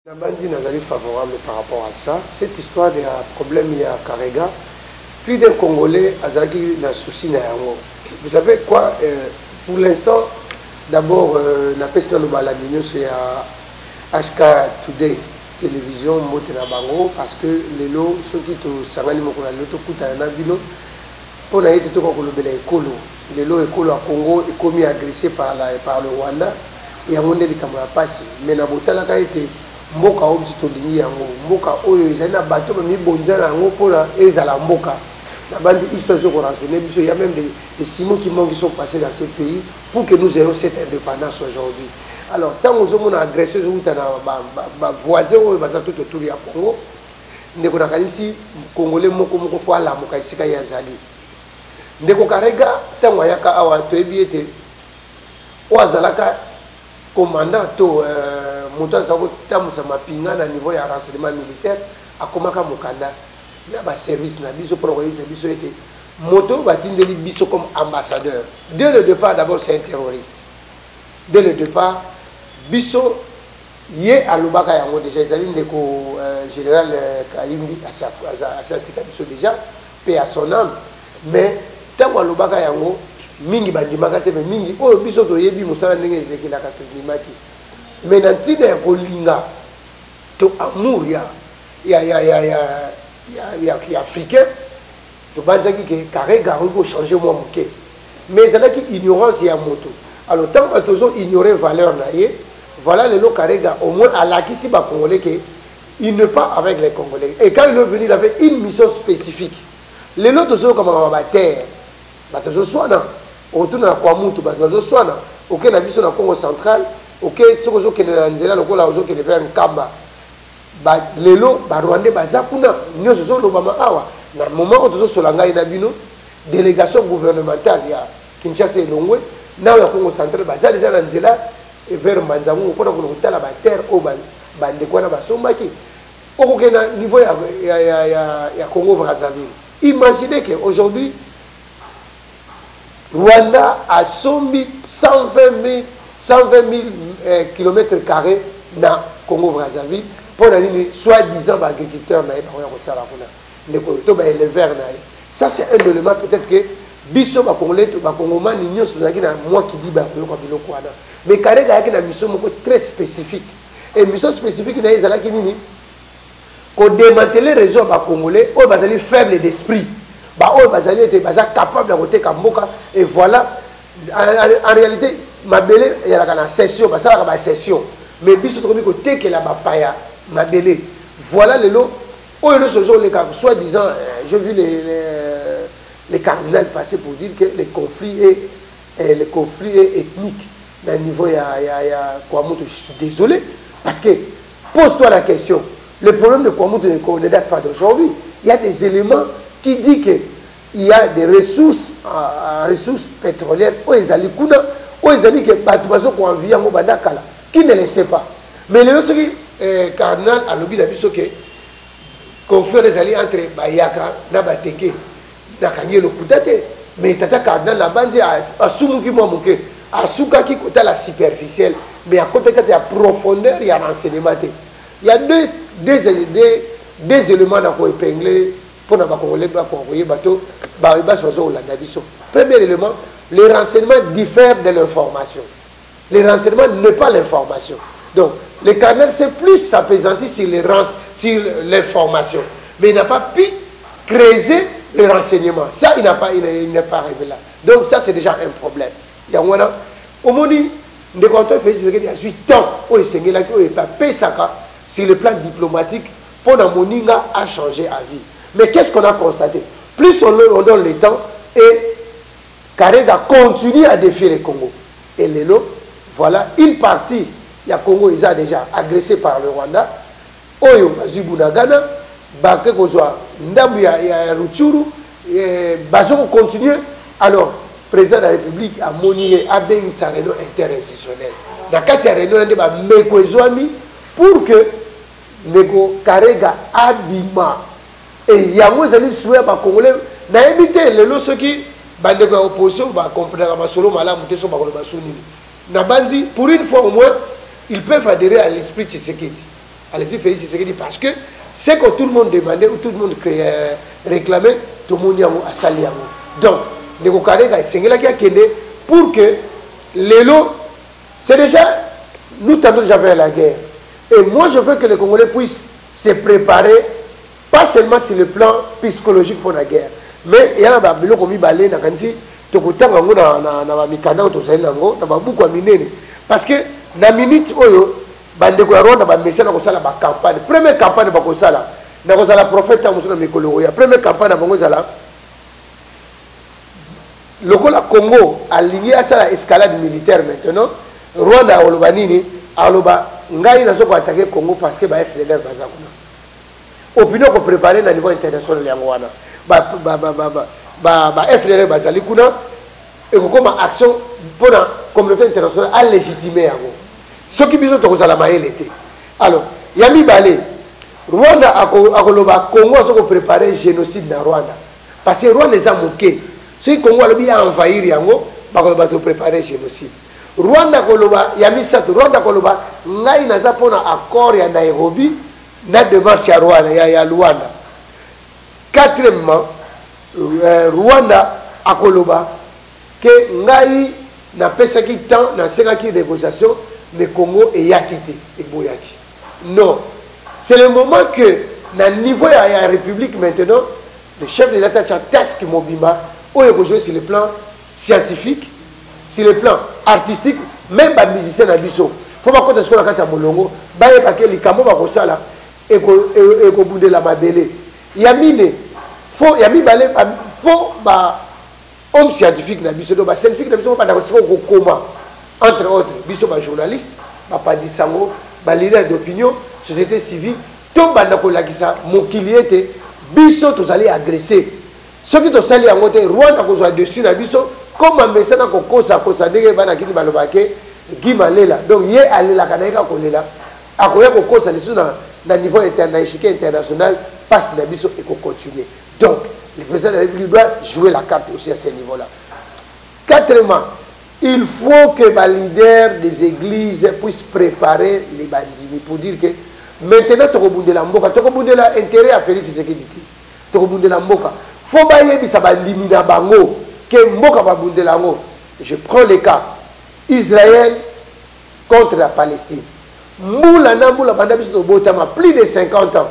Nabandi Nazali favorable par rapport à ça. Cette histoire de problème, il y a Karega. Plus d'un Congolais a un souci. Vous savez quoi, pour l'instant, d'abord, la peste dans le baladino, c'est à HK Today, télévision, Motena Bango, parce que les lots, ceux qui te sangani mokola loto kuta na bino, pour aller te toko le écolo. Les lots écolo à Congo est commis agressé par le Rwanda. Et à mon délit comme la passe. Mais la botala a été mboka oyo tolingi yango mboka oyo ezali na bato bami bonza yango mpona ezala mboka na bandi histoire zo renseigner biso il y a même des simons qui sont passés dans ces pays pour que nous ayons cette indépendance aujourd'hui. Alors tant que nous avons agressé na voisins oyo baza tout autour ya Congo ndeko na kanisi congolais moko fo ala moka isika ya zali ndeko Karega tango yaka awa toyebi ete oazalaka commandant to moto azako tamusa mapinga na niveau ya renseignement militaire akomaka mokanda na ba service na biso pour koyisa biso ete moto batindeli biso comme ambassadeur. Dès le départ d'abord c'est un terroriste. Dès le départ biso yé alobaka yango déjà ezali ndeko général Kayimbi asatika biso déjà paix à son âme mais tango alobaka yango mingi bandimaka te mais mingi oyo biso toyebi mosala ndenge ezekelaka tondimaki mais na ntina ya kolinga to amour ya africain tobanzaki ke Karega okoki changer mwa moke mais ezalaki ignorance ya moto. Alors tant que tozo ignorer valeur na ye voilà lelo Karega au moins alakisi ba congolais ke il ne pas avec les Congolais et quand il est venu il avait une mission spécifique lelo tozo comme ba terre ba tozo swana autour na kwa mutu ba tozo swana auquel na biso na Congo central ok tsokozo kene na nzela lokola ozo kene vers Nkamba ba lelo ba Rwandais baza kuna nyoso zo lobama awa na moment où tozo solanga ina bino délégation gouvernementale ya Kinshasa elongwe na ya Congo central baza déjà na nzela vers Manzangu pona ko kutala ba terre o ba ndeko na basombaki oko na niveau ya Congo Brazzaville. Imaginez que aujourd'hui Rwanda a sombi 120 000 km² na Congo Brazzaville pour aller soi-disant agriculteurs na ça c'est un élément peut-être que biso ba congolais ba congomani nyonso zaki na moi qui dit ba biloko wana mais Karega yaki na mission moko très spécifique et mission spécifique na ezala ki nini ko démanteler région ba congolais o bazali faible d'esprit ba o bazali était capable de côté kamboka et voilà en réalité mabele il y a la session parce que la session mais biso to ko teke la bapaya mabele voilà le lot oh le sozo les cas soi-disant je vu les cardinals passer pour dire que les conflits est ethnique d'un niveau ya Kwamutu. Je suis désolé parce que pose-toi la question le problème de Kwamutu ne date pas d'aujourd'hui. Il y a des éléments qui disent que il y a des ressources pétrolières où ils allaient kuna où ils allaient que batubazo ko envie en badakala qui ne le sait pas mais le ce qui cardinal a lobby la biso que conflit des alliés entre bayaka na bateke na kanyelo kutate mais tata cardinal la banze a sumuki mo moke a sukaki kota la superficielle mais à côté de la profondeur il y a renseignement. Il y a deux éléments à ko épingler pour na ba congolais ba ko envoyer bateau ba sozo la biso. Premier élément, les renseignements diffèrent de l'information. Les renseignements n'est pas l'information. Donc, le cardinal c'est plus s'apaisantir sur l'information. Mais il n'a pas pu creuser les renseignements. Ça, il n'est pas arrivé là. Donc, ça, c'est déjà un problème. Il y a un au moment de quand on fait ce qu'il y a 8 ans, on est pas sur le plan diplomatique, pour la moninga a changé à vie. Mais qu'est-ce qu'on a constaté? Plus on donne le temps et Karega continue à défier le Congo. Et les lots, voilà, une partie, il y a Congo, ils ont déjà agressé par le Rwanda. Oyo, Bazubunagana, Baké Kozwa, Ndambu, ya Ruchuru, Bazo continue. Alors, le président de la République a monié, a béni sa réunion interinstitutionnelle. Dans le cadre de la réunion, il a mis pour que Nego Karega abima. Et il y a un souhait à Congolais, n'a évité les lots qui bande opposition va comprendre ma solo malamu te so ba basuni na bandi pour une fois au moins ils peuvent adhérer à l'esprit Tshisekedi allez-y, Félix Tshisekedi, parce que c'est que tout le monde demandait, ou tout le monde réclamait, tout le monde a sali. Donc, les Kokarega, c'est pour que les lots, c'est déjà, nous tendons déjà vers la guerre. Et moi, je veux que les Congolais puissent se préparer, pas seulement sur le plan psychologique pour la guerre, mais il y a un billet comme il balai, parce que la minute où bandeko ya Rwanda ba message na kosala ba campagne, première campagne ba kosala na kosala prophète musuna mikolo ya première campagne na bango zala lokola Congo aligné à ça la escalade militaire maintenant Rwanda oloba nini aloba ngai nazo ko attaquer Congo parce que ba FDLR baza kuna opinion ko préparer na niveau international yango wana ba FDLR bazali kuna et comme action pour la communauté internationale à légitimer yango ce qui besoin de la maille était. Alors, Yami Balé, Rwanda a Congo a préparé le génocide dans Rwanda. Parce que Rwanda les a moqués. Si Congo a envahi Yango, il va préparer le génocide. Rwanda Yami Sato, Rwanda Koloba, Ngai Naza pour un accord à Nairobi, n'a de marche à Rwanda. Quatrièmement, Rwanda a Koloba, que Ngai n'a pas ce qui temps, n'a pas ce négociation. Le Congo est yakité et boyaki. Non. C'est le moment que, dans le niveau de la République maintenant, le chef de l'État Task Mobimba, où il jouer sur le plan scientifique, sur le plan artistique, même les musiciens à Bisso. Il ne faut pas qu'on ait ce qu'on a fait à Molongo, il faut que les camos vont faire ça et qu'on boude la mabélé. Il y a mine, faut homme scientifique na Bisso, scientifique na Bisso, pas d'accord, comment. Entre autres, biso ba journaliste, ba padisango, ba leader d'opinion, société civile, tout banda ko lakisa mokiliete, biso tous allés agresser. Ceux qui tous allés en côté Rwanda ko zo dessus na biso, comme un message na ko kosa ndenge bana kiti balobake, gimalela. Donc yé aller la kanaika ko lela. Akoya ko kosa les na niveau international passe na biso et ko continuer. Donc, le président de la République doit jouer la carte aussi à ce niveau-là. Quatrièmement, il faut que les leaders des églises puissent préparer les bandits pour dire que maintenant, tu as la mboka, tu as intérêt à faire ce que tu dis. Tu as la mboka. Il faut que ça va éliminer bango, que mboka va bunde la ngo. Je prends le cas Israël contre la Palestine. Moula na moula banda biso botama plus de 50 ans.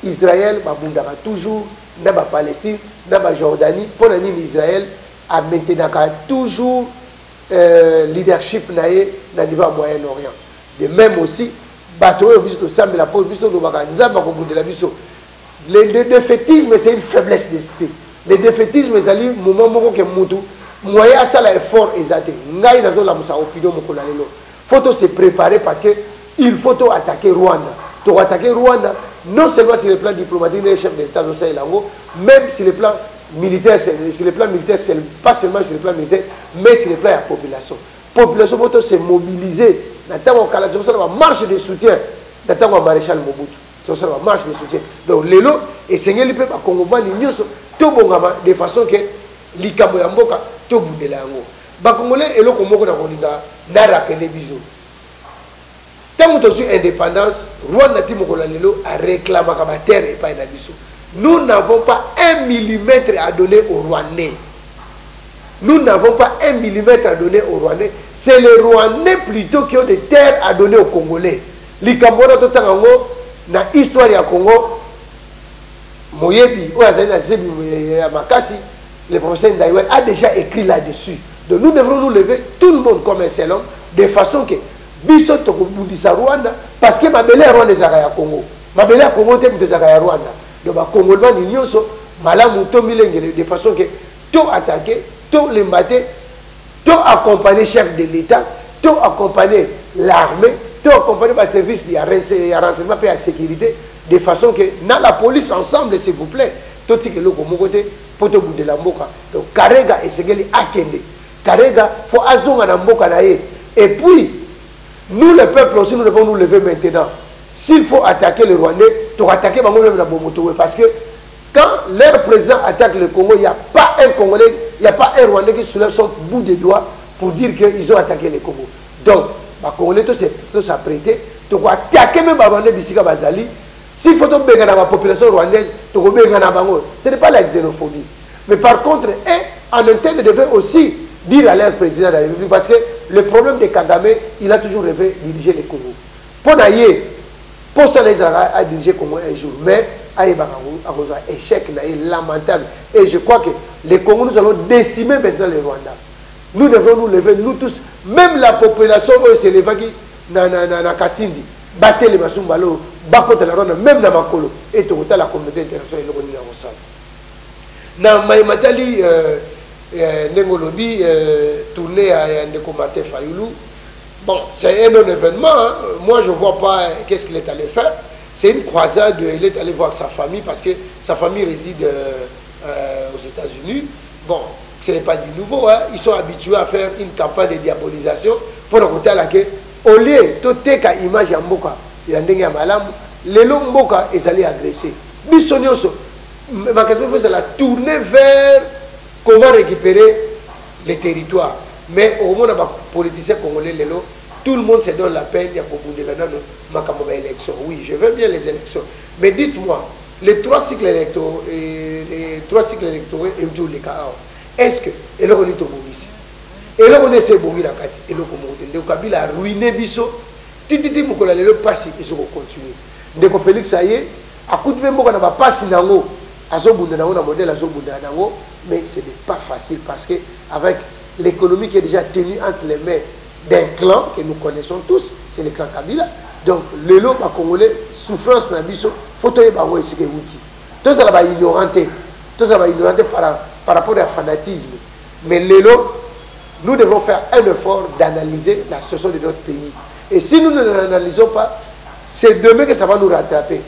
Israël va bundaka toujours na ba Palestine, na ba Jordanie pour Israël a maintenant toujours leadership na niveau Moyen-Orient. De même aussi, le défaitisme, c'est une faiblesse d'esprit. Le défaitisme, c'est un moment où moyen à ça l'effort exact. Il faut se préparer parce que il faut attaquer Rwanda. Pour attaquer Rwanda, non seulement sur le plan diplomatique, les chefs d'État, même sur le plan militaire, c'est pas seulement sur le plan militaire, mais sur le plan de la population. La population peut se mobiliser. Dans la marche de soutien, dans la maréchal Mobutu. C'est la marche de soutien. Donc, les lots, et c'est le peuple congolais, de façon que l'Ikamo Yamboka, tout bout de la Yango. Les Congolais, et le Congolais, n'a rappelé bisous. Tant que tu as indépendance, Rwanda a réclamé la terre et pas la bisou. Nous n'avons pas 1 millimètre à donner aux Rwandais. Nous n'avons pas 1 millimètre à donner aux Rwandais. C'est les Rwandais plutôt qui ont des terres à donner aux Congolais. Les Cambodgiens, dans l'histoire du Congo, Moyebi, le professeur Ndaïwan a déjà écrit là-dessus. Donc nous devrons nous lever, tout le monde comme un seul homme, de façon que biso to kubundisa Rwanda parce que mabele ya Rwanda ezaka ya Congo. Mabele ya Congo te ezaka ya Rwanda. Donc ba Congolais ni nyonso malamu to milengele de façon que tout attaquer, tout les mater, tout accompagner chef de l'État, tout accompagner l'armée, tout accompagner le service de renseignement et de sécurité de façon que dans la police ensemble s'il vous plaît, tout ce que le côté pour te bout de la mboka. Donc Karega et Segeli akende. Karega faut azonga na mboka na ye. Et puis nous, le peuple aussi, nous devons nous lever maintenant. S'il faut attaquer les Rwandais, tu vas attaquer parce que quand leur président attaque le Congo, il n'y a pas un Congolais, il n'y a pas un Rwandais qui soulève son bout de doigt pour dire qu'ils ont attaqué le Congo. Donc, les Congolais tous s'apprêter, tu vas attaquer même Rwandais Bissika Bazali. S'il faut que la population rwandaise, ce n'est pas la xénophobie. Mais par contre, en interne, devrait aussi dire à leur président de la République, parce que le problème de Kagame, il a toujours rêvé de diriger le Congo. Pour ça, les Arabes a dirigé le Congo un jour, mais il y a un échec lamentable. Et je crois que le Congo, nous allons décimer maintenant le Rwanda. Nous devons nous lever, nous tous, même la population, c'est les vagues, na Kasindi, battez les Masumbalo, bakote la Rwanda, même na Makolo, et tout la communauté internationale est ensemble. Na Maïmatali, Nengolobi, tourné à Ndeko Martin Fayoulou, bon, c'est un événement, hein. Moi je ne vois pas qu'est-ce qu'il est allé faire. C'est une croisade, il est allé voir sa famille parce que sa famille réside aux États-Unis. Bon, ce n'est pas du nouveau, hein. Ils sont habitués à faire une campagne de diabolisation pour le côté à laquelle, au lieu de toute image en Mboka, il y a un malam, les longs Mboka, ils allaient agresser. Ma question c'est la tourner vers comment récupérer les territoires. Mais au moment où les politiciens congolais, tout le monde se donne la peine, il y a beaucoup de élections. Oui, je veux bien les élections. Mais dites-moi, les 3 cycles électoraux et les cas, est-ce que, et là on est au Bobissi, et là on est au Bobi la Kati, et là on est au Kabila a ruiné Bisso, Titi Moukola, le passé, ils vont continuer. Dès que Félix Aye, à coup de même, on n'a pas passé dans l'eau, à ce bout de l'eau, modèle à ce bout de l'eau, mais ce n'est pas facile parce que avec l'économie qui est déjà tenue entre les mains d'un clan que nous connaissons tous, c'est le clan Kabila. Donc, le lot congolais, souffrance dans Bisso, il faut que vous ayez des outils. Tout ça va ignoranter. Tout ça va ignoranter par rapport au fanatisme. Mais le lot, nous devons faire un effort d'analyser la situation de notre pays. Et si nous ne l'analysons pas, c'est demain que ça va nous rattraper.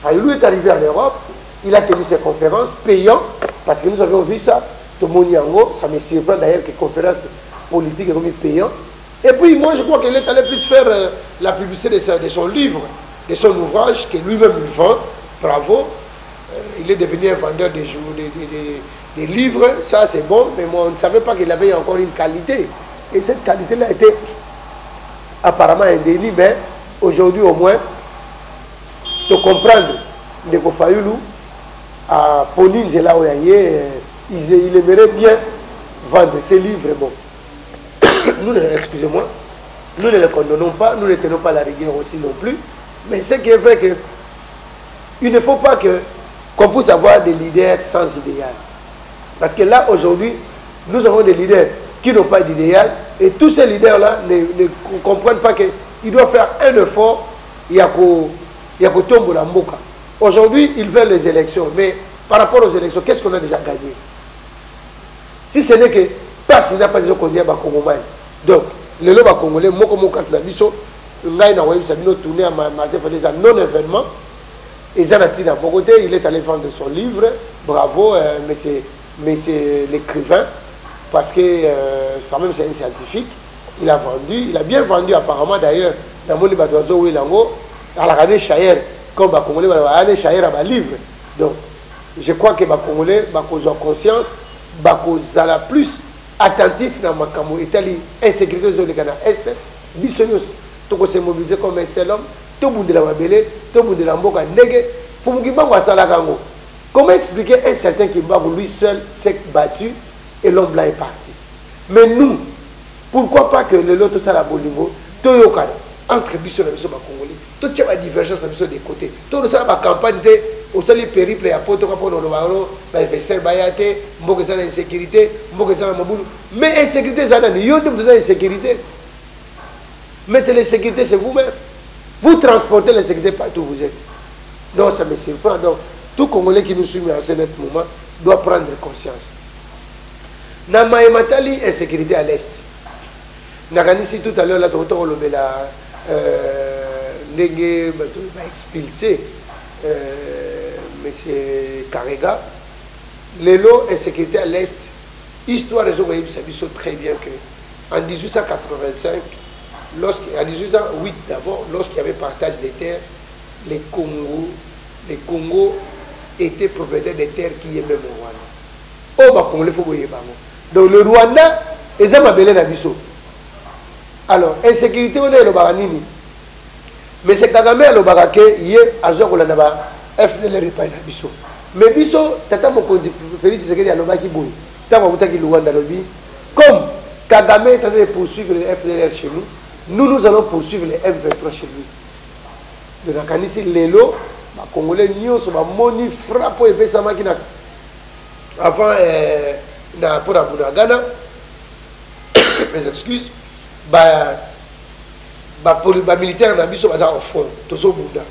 Fayoulou est arrivé en Europe, il a tenu ses conférences payantes, parce que nous avons vu ça, tout le monde y en ça me surprend d'ailleurs que les conférences politiques sont payantes. Et puis moi je crois qu'il est allé plus faire la publicité de son livre, de son ouvrage, que lui-même lui vend, bravo. Il est devenu un vendeur de livres, ça c'est bon, mais moi on ne savait pas qu'il avait encore une qualité. Et cette qualité-là était apparemment un délit, mais aujourd'hui au moins, de comprendre de Fayoulou, à Pauline Zelaoyaye, il aimerait bien vendre ses livres. Bon. Nous, excusez-moi, nous ne les condamnons pas, nous ne tenons pas la rigueur aussi non plus, mais ce qui est vrai que il ne faut pas qu'on puisse avoir des leaders sans idéal. Parce que là, aujourd'hui, nous avons des leaders qui n'ont pas d'idéal, et tous ces leaders-là ne comprennent pas qu'ils doivent faire un effort, il y a qu'au tomber la mboka. Aujourd'hui, ils veulent les élections, mais par rapport aux élections, qu'est-ce qu'on a déjà gagné? Si ce n'est que parce qu'il n'a pas déjà conduit à Congolais. Donc, les lois congolais, moi comme quand la biso, là il a envoyé Sabino tourner à Martin Félix à non-événement. Et Zanatine à Bogoté, il est allé vendre son livre. Bravo, monsieur l'écrivain, parce que quand même c'est un scientifique. Il a vendu, il a bien vendu apparemment d'ailleurs dans mon livre d'oiseau où il a à la radio Chayer, comme les Congolais, il a Chayer à livre. Donc, je crois que les Congolais ont conscience, ils ont plus attentif dans ma camo Italie, insécurité de Ghana Est, bisognos, tout se mobiliser comme un seul homme, tout le monde de la Mabele, tout le monde de la Mboka, Nege, pour nous qui Salagango. Comment expliquer un certain qui lui seul s'est battu et l'homme blanc est parti? Mais nous, pourquoi pas que le lot ça la Bolingo, tout yoka entre bisous et bisous congolais, tout y a une divergence des côtés, tout ça la campagne de au seul périple à poto pour le baro, investir bayate, mboka ça l'insécurité, mboka ça mabulu, mais insécurité ça n'a ni yon de insécurité. Mais c'est l'insécurité, c'est vous-même. Vous transportez l'insécurité partout où vous êtes. Donc ça me surprend. Donc tout Congolais qui nous suit en ce moment doit prendre conscience. Nama et Matali, insécurité à l'est. Naganisi tout à l'heure là, on la Nenge va expulser monsieur Karega. Les lots insécurité à l'est. Histoire des Ogoïb, ça dit très bien que en 1885, en 1808 d'abord, lorsqu'il y avait partage des terres, les Congos étaient propriétaires des terres qui est même au Rwanda. Oh, bah, Congolais, faut voyer. Donc le Rwanda, ils ont appelé la biso. Alors, insécurité, on est le baranini. Mais c'est Kagame le barake, il est à Zokolana, FNL repas na biso. Mais biso, tata mokonzi Félix Tshisekedi a lobaki boy. Tama mutaki Luanda lobi. Comme Kagame est en train de poursuivre le FNL chez nous, nous allons poursuivre les M23 chez lui. De la canisse Lelo, les Congolais nyons sont moni frappe et fait ça makina. Avant na pour la Ghana, mes excuses, militaire na biso baza au fond tozo bunda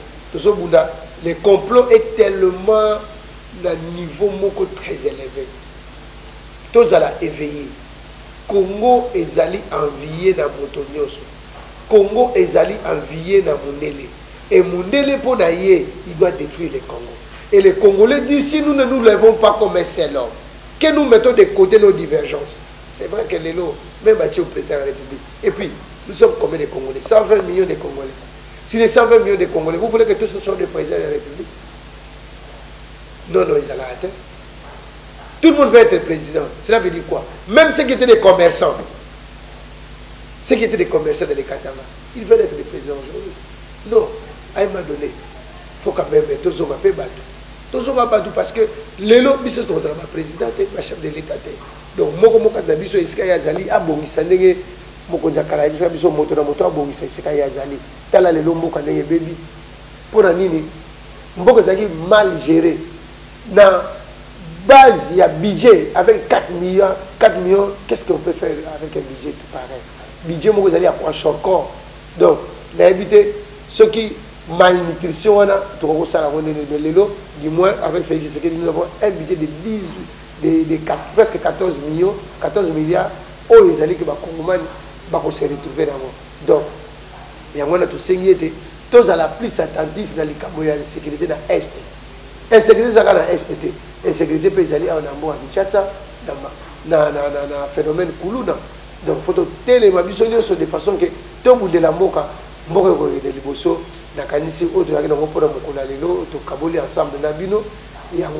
le complot est tellement à niveau moko très élevé tozala éveillé Congo ezali envié na moto nyonso Congo ezali envié na Mundele et Mundele pour naie il doit détruire le Congo et les Congolais disent si nous ne nous levons pas comme un seul homme que nous mettons de côté nos divergences c'est vrai que les lots même bâti au président de la République et puis nous sommes combien de Congolais? 120 millions de Congolais. Si les 120 millions de Congolais, vous voulez que tous soient des présidents de la République? Non, non, ils allaient atteindre. Tout le monde veut être président. Cela veut dire quoi? Même ceux qui étaient des commerçants, de l'Ekatanga, ils veulent être des présidents aujourd'hui. Non, à un moment donné, il faut quand même tous les battre. Parce que les lots, ils sont la présidente, la chef de l'État. Donc, moi, quand je suis Yazali, mokonza kala bisa biso moto na moto abongisa isika ya zali tala lelo mboka ndenge bebi pona nini mboka zaki mal géré na base ya budget avec 4 millions qu'est-ce qu'on peut faire avec un budget tout pareil budget moko zali à choquant donc na éviter ceux qui malnutrition wana to ko sala ko de lelo du moins avec Félix Tshisekedi nous avons un budget de presque 14 milliards oh ils allaient que ba Congomani se retrouver d'abord. Donc, il y a un tout tous à la plus attentif dans les camoyens de sécurité dans l'Est. Insécurité, c'est dans l'Est. Insécurité, peut aller en Ambo, à Kinshasa, dans un phénomène Koulouna. Donc, il faut téléma de façon que tout le monde de la Moka, Moko de Liboso, dans Kanisi, autre, dans le Kaboli ensemble, dans Bino, il y a un